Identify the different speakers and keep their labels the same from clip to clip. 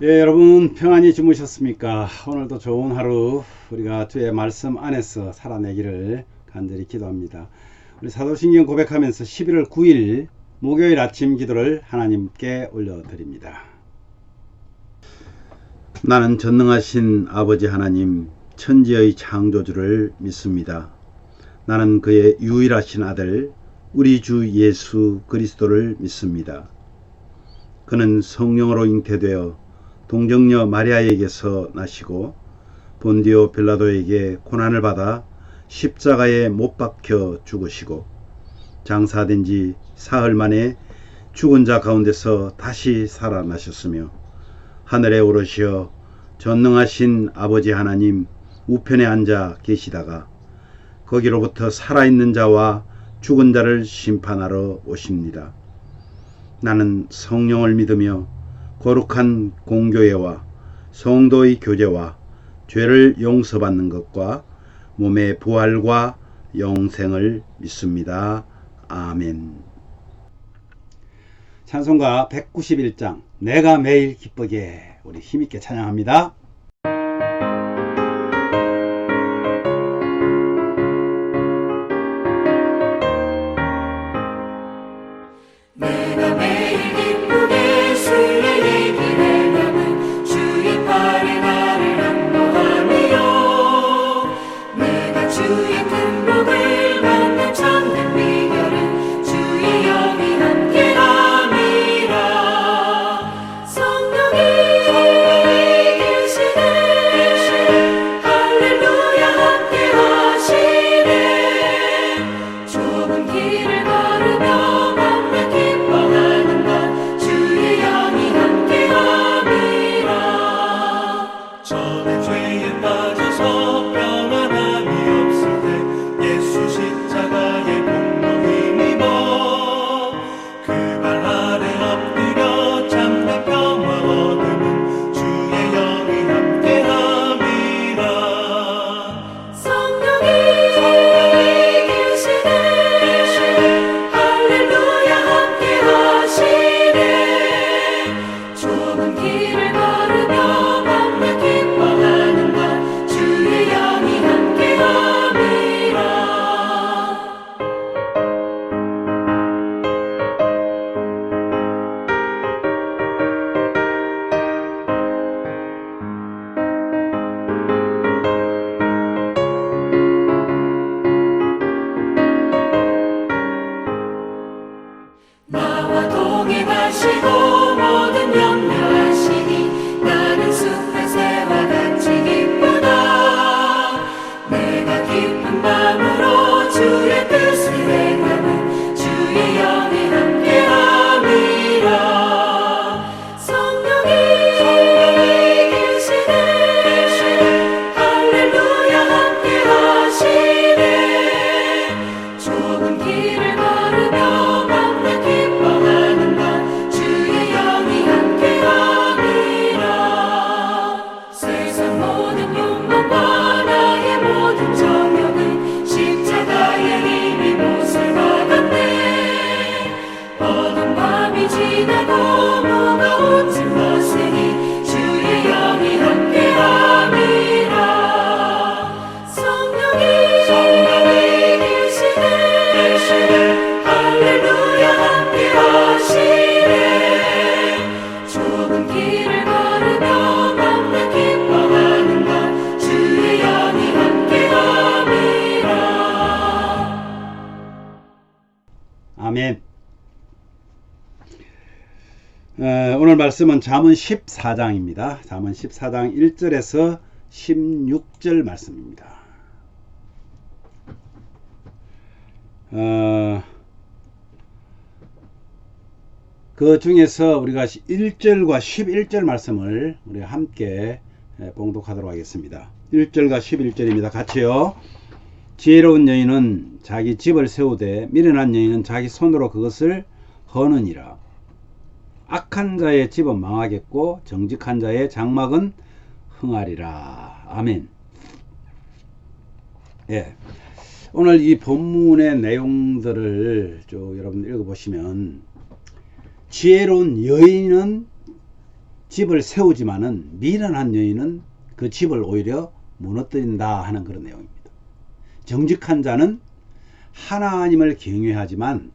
Speaker 1: 예, 여러분 평안히 주무셨습니까? 오늘도 좋은 하루 우리가 주의 말씀 안에서 살아내기를 간절히 기도합니다. 우리 사도신경 고백하면서 11월 9일 목요일 아침 기도를 하나님께 올려드립니다. 나는 전능하신 아버지 하나님 천지의 창조주를 믿습니다. 나는 그의 유일하신 아들 우리 주 예수 그리스도를 믿습니다. 그는 성령으로 잉태되어 동정녀 마리아에게서 나시고 본디오 빌라도에게 고난을 받아 십자가에 못 박혀 죽으시고 장사된 지 사흘 만에 죽은 자 가운데서 다시 살아나셨으며 하늘에 오르시어 전능하신 아버지 하나님 우편에 앉아 계시다가 거기로부터 살아있는 자와 죽은 자를 심판하러 오십니다. 나는 성령을 믿으며 거룩한 공교회와 성도의 교제와 죄를 용서받는 것과 몸의 부활과 영생을 믿습니다. 아멘. 찬송가 191장 내가 매일 기쁘게 우리 힘있게 찬양합니다.
Speaker 2: 내가 매일 기쁘게 주의 얘기를 담은 주의 팔에 나를 안보하며 내가 주의 큰 복을 받는 참된 비결은 주의 영이 함께함이라. 성령이 계시네 할렐루야 함께하시네. 좁은 길을 걸으며 저는 죄에 빠져서 평안함이 없을 때 예수 십자가의 공로 힘입어 그 발 아래 엎드려 참된 평화 얻으면 주의 영이 함께함이라. 성령이 계시네 할렐루야 함께하시네. 좁은 길을 걸으며 나와 동행하시고 모든 염려하시니 나는 숲의 새와 같이 기쁘다. 내가 깊은 밤으로 주의 뜻을 행하는 주의 영이 함께함이라. 성령이 계시네 할렐루야 함께하시네. 좁은 길을 걸으며
Speaker 1: 아멘. 오늘 말씀은 잠언 14장입니다. 잠언 14장 1절에서 16절 말씀입니다. 그 중에서 우리가 1절과 11절 말씀을 우리 함께 봉독하도록 하겠습니다. 1절과 11절입니다. 같이요. 지혜로운 여인은 자기 집을 세우되 미련한 여인은 자기 손으로 그것을 허느니라. 악한 자의 집은 망하겠고 정직한 자의 장막은 흥하리라. 아멘. 예. 오늘 이 본문의 내용들을 쭉 여러분 읽어보시면 지혜로운 여인은 집을 세우지만은 미련한 여인은 그 집을 오히려 무너뜨린다 하는 그런 내용입니다. 정직한 자는 하나님을 경외하지만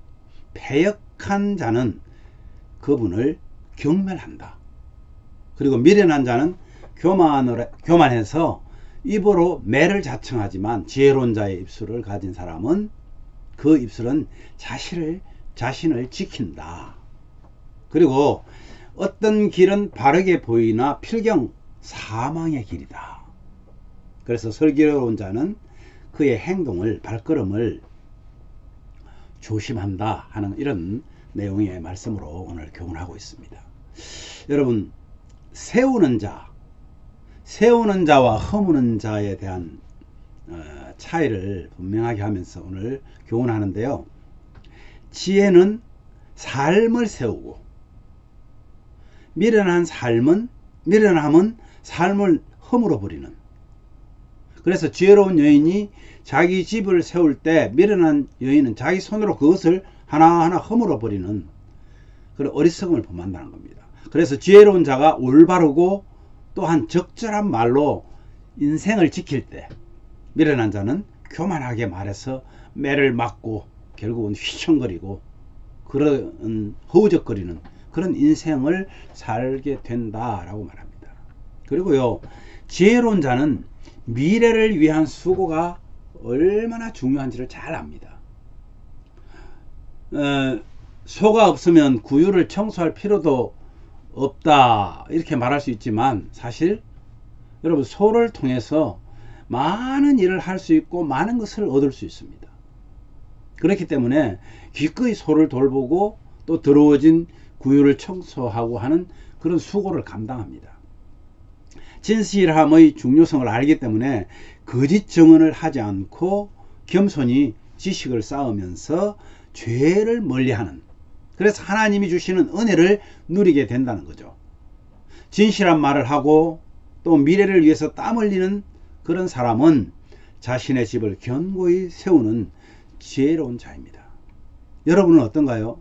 Speaker 1: 패역한 자는 그분을 경멸한다. 그리고 미련한 자는 교만해서 입으로 매를 자청하지만 지혜로운 자의 입술을 가진 사람은 그 입술은 자신을 지킨다. 그리고 어떤 길은 바르게 보이나 필경 사망의 길이다. 그래서 슬기로운 자는 그의 행동을, 발걸음을 조심한다 하는 이런 내용의 말씀으로 오늘 교훈하고 있습니다. 여러분, 세우는 자와 허무는 자에 대한 차이를 분명하게 하면서 오늘 교훈하는데요. 지혜는 삶을 세우고 미련함은 삶을 허물어 버리는. 그래서 지혜로운 여인이 자기 집을 세울 때 미련한 여인은 자기 손으로 그것을 하나하나 허물어 버리는 그런 어리석음을 범한다는 겁니다. 그래서 지혜로운 자가 올바르고 또한 적절한 말로 인생을 지킬 때, 미련한 자는 교만하게 말해서 매를 맞고 결국은 휘청거리고 그런 허우적거리는 그런 인생을 살게 된다라고 말합니다. 그리고요, 지혜로운 자는 미래를 위한 수고가 얼마나 중요한지를 잘 압니다. 소가 없으면 구유를 청소할 필요도 없다 이렇게 말할 수 있지만, 사실 여러분, 소를 통해서 많은 일을 할 수 있고 많은 것을 얻을 수 있습니다. 그렇기 때문에 기꺼이 소를 돌보고 또 더러워진 구유를 청소하고 하는 그런 수고를 감당합니다. 진실함의 중요성을 알기 때문에 거짓 증언을 하지 않고 겸손히 지식을 쌓으면서 죄를 멀리하는, 그래서 하나님이 주시는 은혜를 누리게 된다는 거죠. 진실한 말을 하고 또 미래를 위해서 땀 흘리는 그런 사람은 자신의 집을 견고히 세우는 지혜로운 자입니다. 여러분은 어떤가요?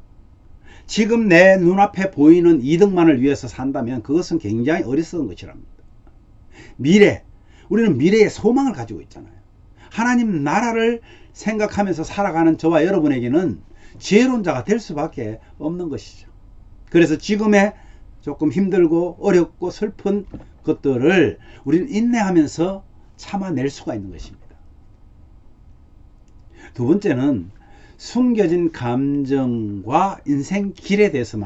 Speaker 1: 지금 내 눈앞에 보이는 이득만을 위해서 산다면 그것은 굉장히 어리석은 것이랍니다. 우리는 미래의 소망을 가지고 있잖아요. 하나님 나라를 생각하면서 살아가는 저와 여러분에게는 지혜로운 자가 될 수밖에 없는 것이죠. 그래서 지금의 조금 힘들고 어렵고 슬픈 것들을 우리는 인내하면서 참아낼 수가 있는 것입니다. 두 번째는 숨겨진 감정과 인생 길에 대해서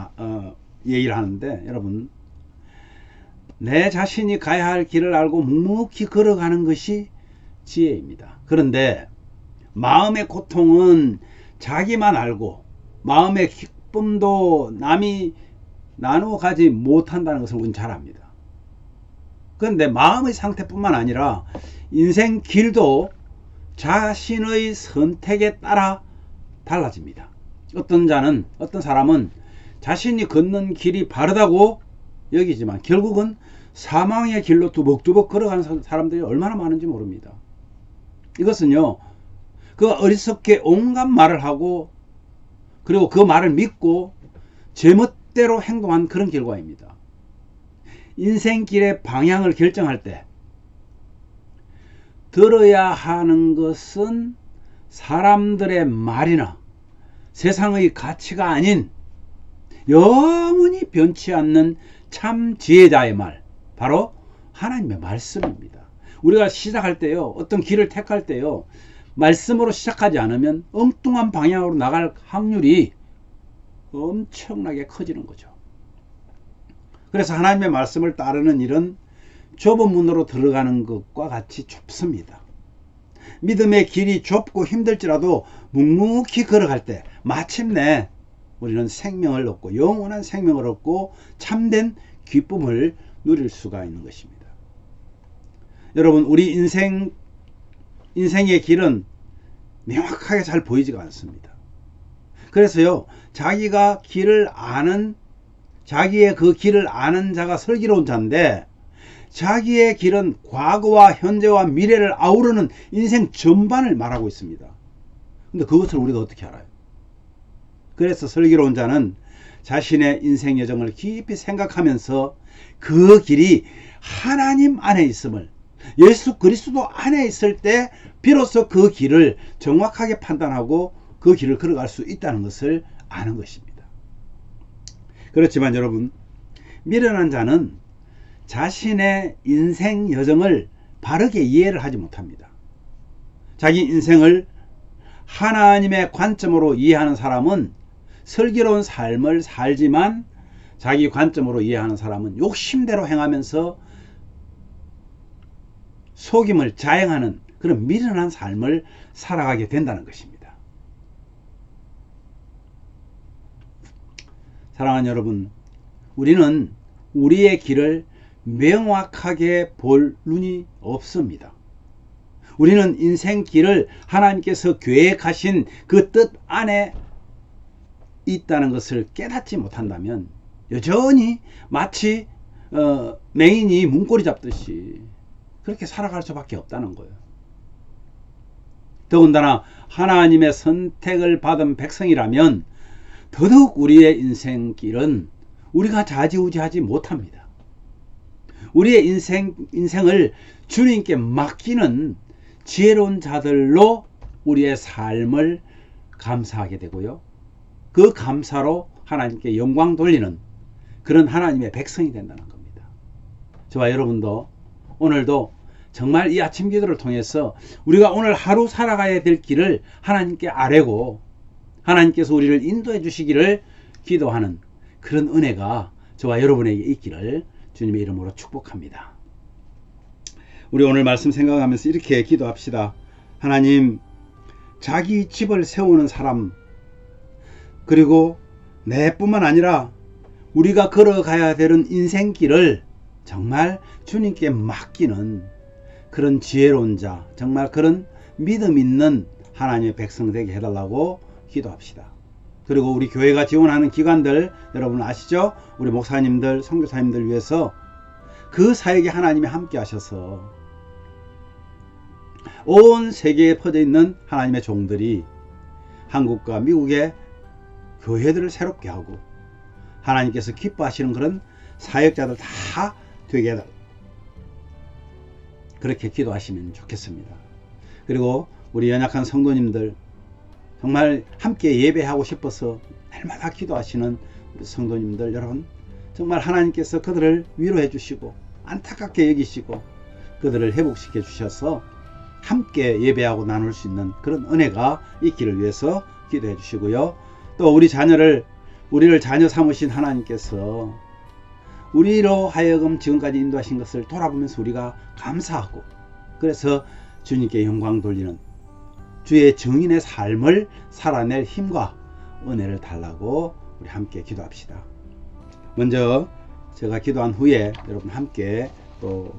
Speaker 1: 얘기를 하는데, 여러분, 내 자신이 가야 할 길을 알고 묵묵히 걸어가는 것이 지혜입니다. 그런데 마음의 고통은 자기만 알고 마음의 기쁨도 남이 나누어 가지 못한다는 것을 우리는 잘 압니다. 그런데 마음의 상태뿐만 아니라 인생 길도 자신의 선택에 따라 달라집니다. 어떤 사람은 자신이 걷는 길이 바르다고 여기지만 결국은 사망의 길로 두벅두벅 걸어가는 사람들이 얼마나 많은지 모릅니다. 이것은요, 그 어리석게 온갖 말을 하고 그리고 그 말을 믿고 제멋대로 행동한 그런 결과입니다. 인생길의 방향을 결정할 때 들어야 하는 것은 사람들의 말이나 세상의 가치가 아닌 영원히 변치 않는 참 지혜자의 말, 바로 하나님의 말씀입니다. 우리가 시작할 때요, 어떤 길을 택할 때요, 말씀으로 시작하지 않으면 엉뚱한 방향으로 나갈 확률이 엄청나게 커지는 거죠. 그래서 하나님의 말씀을 따르는 일은 좁은 문으로 들어가는 것과 같이 좁습니다. 믿음의 길이 좁고 힘들지라도 묵묵히 걸어갈 때 마침내 우리는 생명을 얻고 영원한 생명을 얻고 참된 기쁨을 누릴 수가 있는 것입니다. 여러분, 우리 인생의 길은 명확하게 잘 보이지가 않습니다. 그래서요, 자기의 그 길을 아는 자가 슬기로운 자인데, 자기의 길은 과거와 현재와 미래를 아우르는 인생 전반을 말하고 있습니다. 근데 그것을 우리가 어떻게 알아요? 그래서 슬기로운 자는 자신의 인생 여정을 깊이 생각하면서 그 길이 하나님 안에 있음을, 예수 그리스도 안에 있을 때 비로소 그 길을 정확하게 판단하고 그 길을 걸어갈 수 있다는 것을 아는 것입니다. 그렇지만 여러분, 미련한 자는 자신의 인생 여정을 바르게 이해를 하지 못합니다. 자기 인생을 하나님의 관점으로 이해하는 사람은 슬기로운 삶을 살지만, 자기 관점으로 이해하는 사람은 욕심대로 행하면서 속임을 자행하는 그런 미련한 삶을 살아가게 된다는 것입니다. 사랑하는 여러분, 우리는 우리의 길을 명확하게 볼 눈이 없습니다. 우리는 인생 길을 하나님께서 계획하신 그 뜻 안에 있다는 것을 깨닫지 못한다면 여전히 마치 맹인이 문고리 잡듯이 그렇게 살아갈 수밖에 없다는 거예요. 더군다나 하나님의 선택을 받은 백성이라면 더더욱 우리의 인생길은 우리가 좌지우지하지 못합니다. 우리의 인생을 주님께 맡기는 지혜로운 자들로 우리의 삶을 감사하게 되고요, 그 감사로 하나님께 영광 돌리는 그런 하나님의 백성이 된다는 겁니다. 저와 여러분도 오늘도 정말 이 아침 기도를 통해서 우리가 오늘 하루 살아가야 될 길을 하나님께 아뢰고 하나님께서 우리를 인도해 주시기를 기도하는 그런 은혜가 저와 여러분에게 있기를 주님의 이름으로 축복합니다. 우리 오늘 말씀 생각하면서 이렇게 기도합시다. 하나님, 자기 집을 세우는 사람, 그리고 내뿐만 아니라 우리가 걸어가야 되는 인생길을 정말 주님께 맡기는 그런 지혜로운 자, 정말 그런 믿음 있는 하나님의 백성 되게 해달라고 기도합시다. 그리고 우리 교회가 지원하는 기관들, 여러분 아시죠? 우리 목사님들, 선교사님들 위해서 그 사역에 하나님이 함께 하셔서 온 세계에 퍼져 있는 하나님의 종들이 한국과 미국의 교회들을 새롭게 하고 하나님께서 기뻐하시는 그런 사역자들 다 되게 해달라, 그렇게 기도하시면 좋겠습니다. 그리고 우리 연약한 성도님들, 정말 함께 예배하고 싶어서 날마다 기도하시는 우리 성도님들 여러분, 정말 하나님께서 그들을 위로해 주시고 안타깝게 여기시고 그들을 회복시켜 주셔서 함께 예배하고 나눌 수 있는 그런 은혜가 있기를 위해서 기도해 주시고요. 또 우리 우리를 자녀 삼으신 하나님께서 우리로 하여금 지금까지 인도하신 것을 돌아보면서 우리가 감사하고, 그래서 주님께 영광 돌리는 주의 증인의 삶을 살아낼 힘과 은혜를 달라고 우리 함께 기도합시다. 먼저 제가 기도한 후에 여러분 함께 또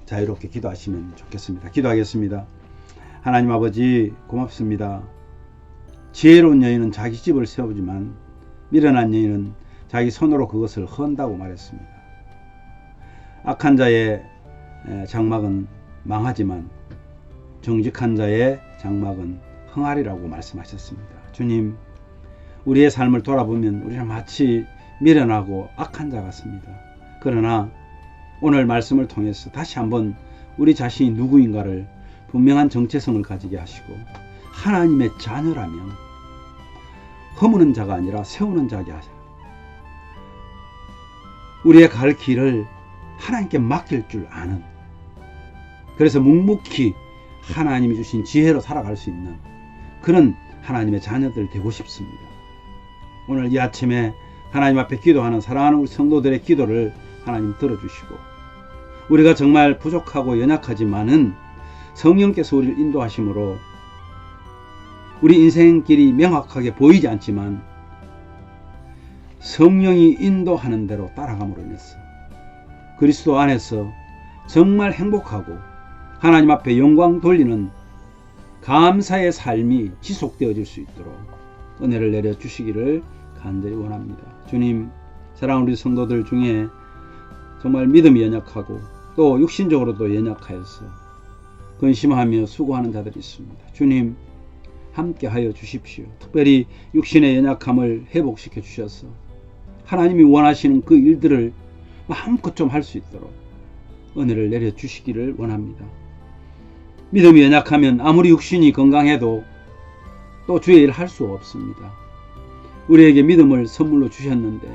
Speaker 1: 자유롭게 기도하시면 좋겠습니다. 기도하겠습니다. 하나님 아버지, 고맙습니다. 지혜로운 여인은 자기 집을 세우지만 미련한 여인은 자기 손으로 그것을 헌다고 말했습니다. 악한 자의 장막은 망하지만 정직한 자의 장막은 흥하리라고 말씀하셨습니다. 주님, 우리의 삶을 돌아보면 우리는 마치 미련하고 악한 자 같습니다. 그러나 오늘 말씀을 통해서 다시 한번 우리 자신이 누구인가를 분명한 정체성을 가지게 하시고, 하나님의 자녀라면 허무는 자가 아니라 세우는 자게 하시고, 우리의 갈 길을 하나님께 맡길 줄 아는, 그래서 묵묵히 하나님이 주신 지혜로 살아갈 수 있는 그런 하나님의 자녀들 되고 싶습니다. 오늘 이 아침에 하나님 앞에 기도하는 사랑하는 우리 성도들의 기도를 하나님 들어주시고, 우리가 정말 부족하고 연약하지만은 성령께서 우리를 인도하심으로 우리 인생길이 명확하게 보이지 않지만 성령이 인도하는 대로 따라감으로 인해서 그리스도 안에서 정말 행복하고 하나님 앞에 영광 돌리는 감사의 삶이 지속되어질 수 있도록 은혜를 내려주시기를 간절히 원합니다. 주님, 사랑하는 우리 성도들 중에 정말 믿음이 연약하고 또 육신적으로도 연약하여서 근심하며 수고하는 자들이 있습니다. 주님, 함께하여 주십시오. 특별히 육신의 연약함을 회복시켜 주셔서 하나님이 원하시는 그 일들을 마음껏 좀 할 수 있도록 은혜를 내려주시기를 원합니다. 믿음이 연약하면 아무리 육신이 건강해도 또 주의 일을 할 수 없습니다. 우리에게 믿음을 선물로 주셨는데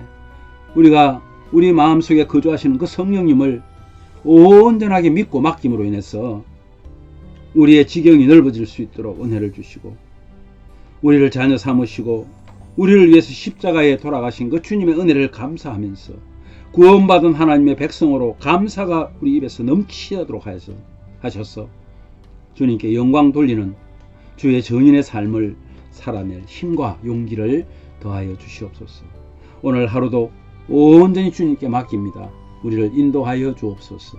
Speaker 1: 우리가 우리 마음속에 거주하시는 그 성령님을 온전하게 믿고 맡김으로 인해서 우리의 지경이 넓어질 수 있도록 은혜를 주시고 우리를 자녀 삼으시고 우리를 위해서 십자가에 돌아가신 그 주님의 은혜를 감사하면서 구원받은 하나님의 백성으로 감사가 우리 입에서 넘치도록 하셔서 주님께 영광 돌리는 주의 전인의 삶을 살아낼 힘과 용기를 더하여 주시옵소서. 오늘 하루도 온전히 주님께 맡깁니다. 우리를 인도하여 주옵소서.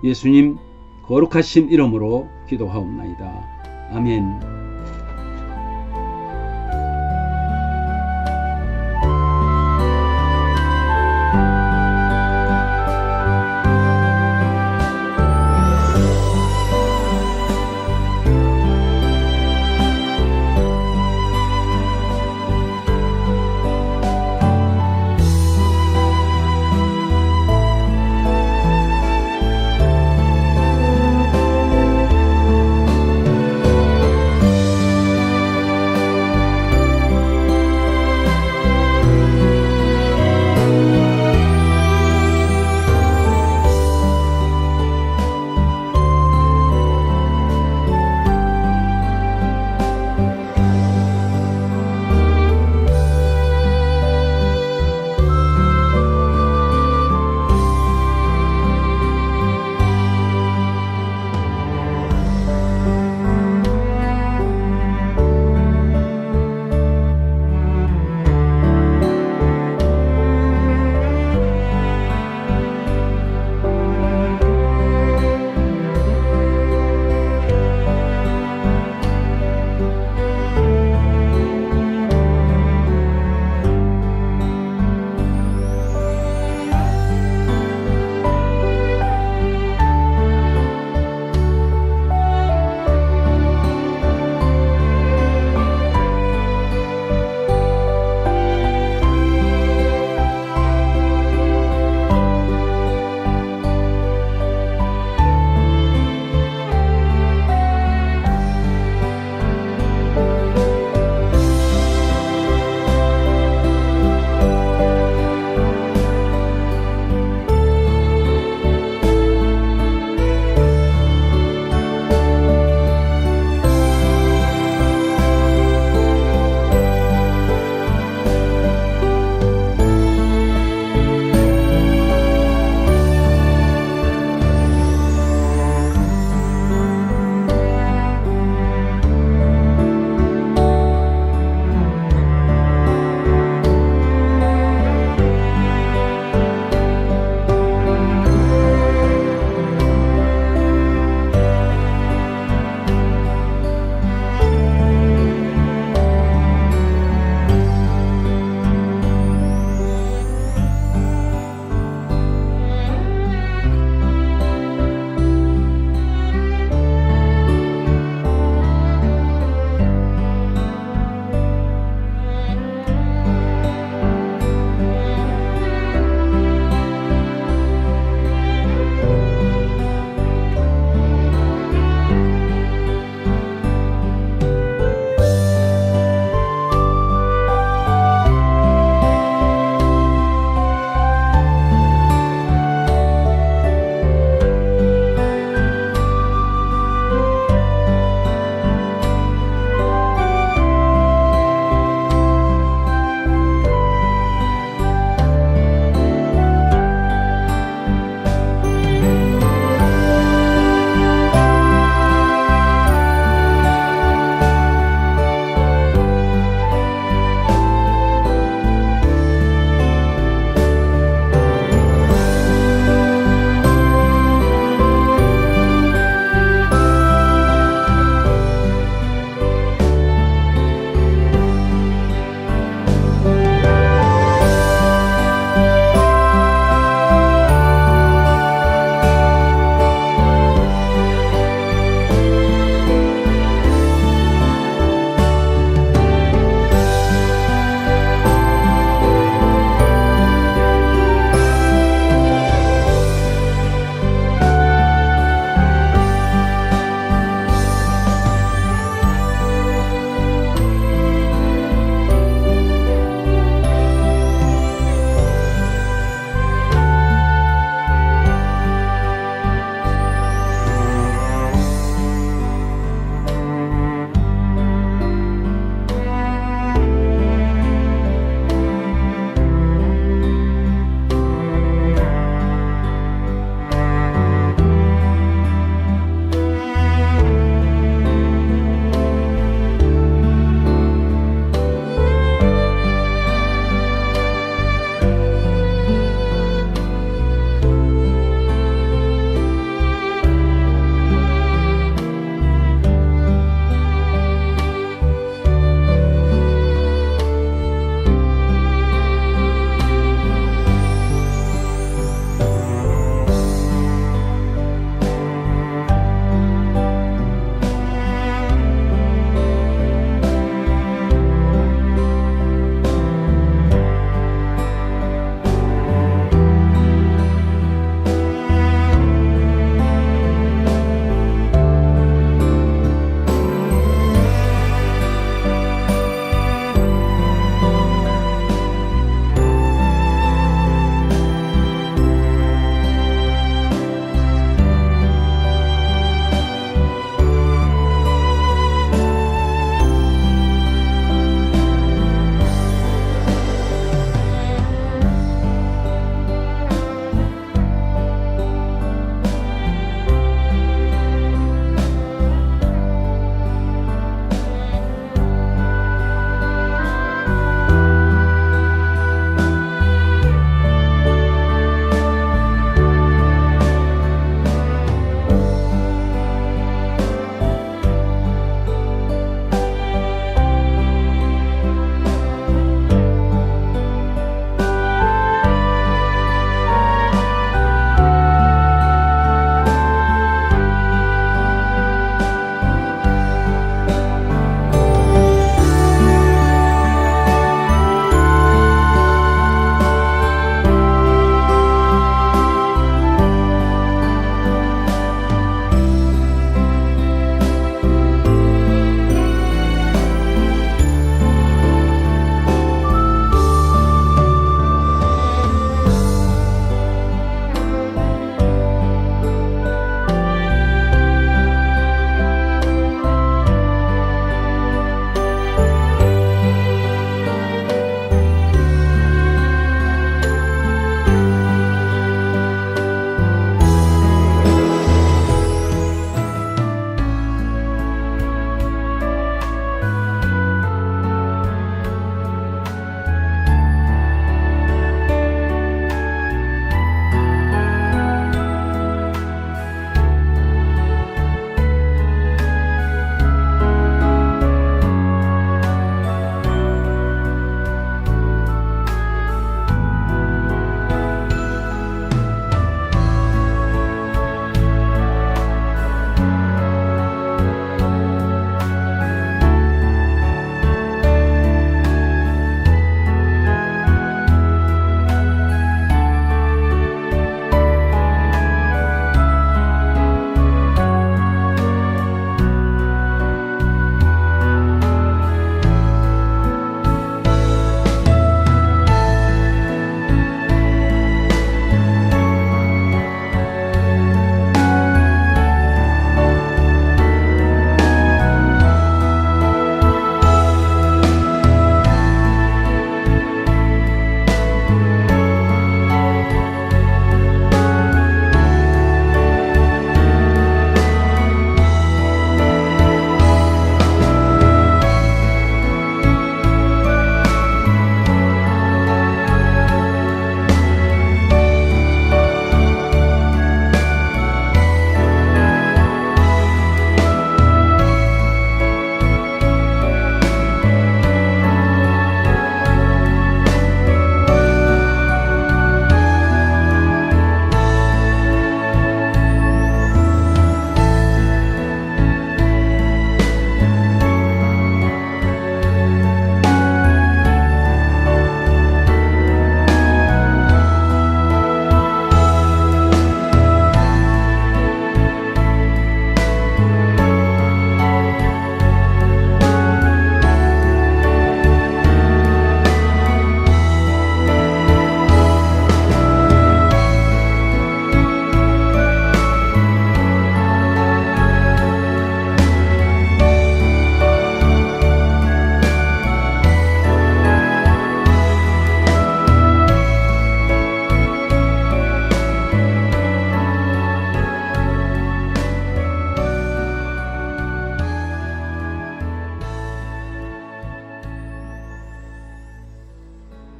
Speaker 1: 예수님 거룩하신 이름으로 기도하옵나이다. 아멘.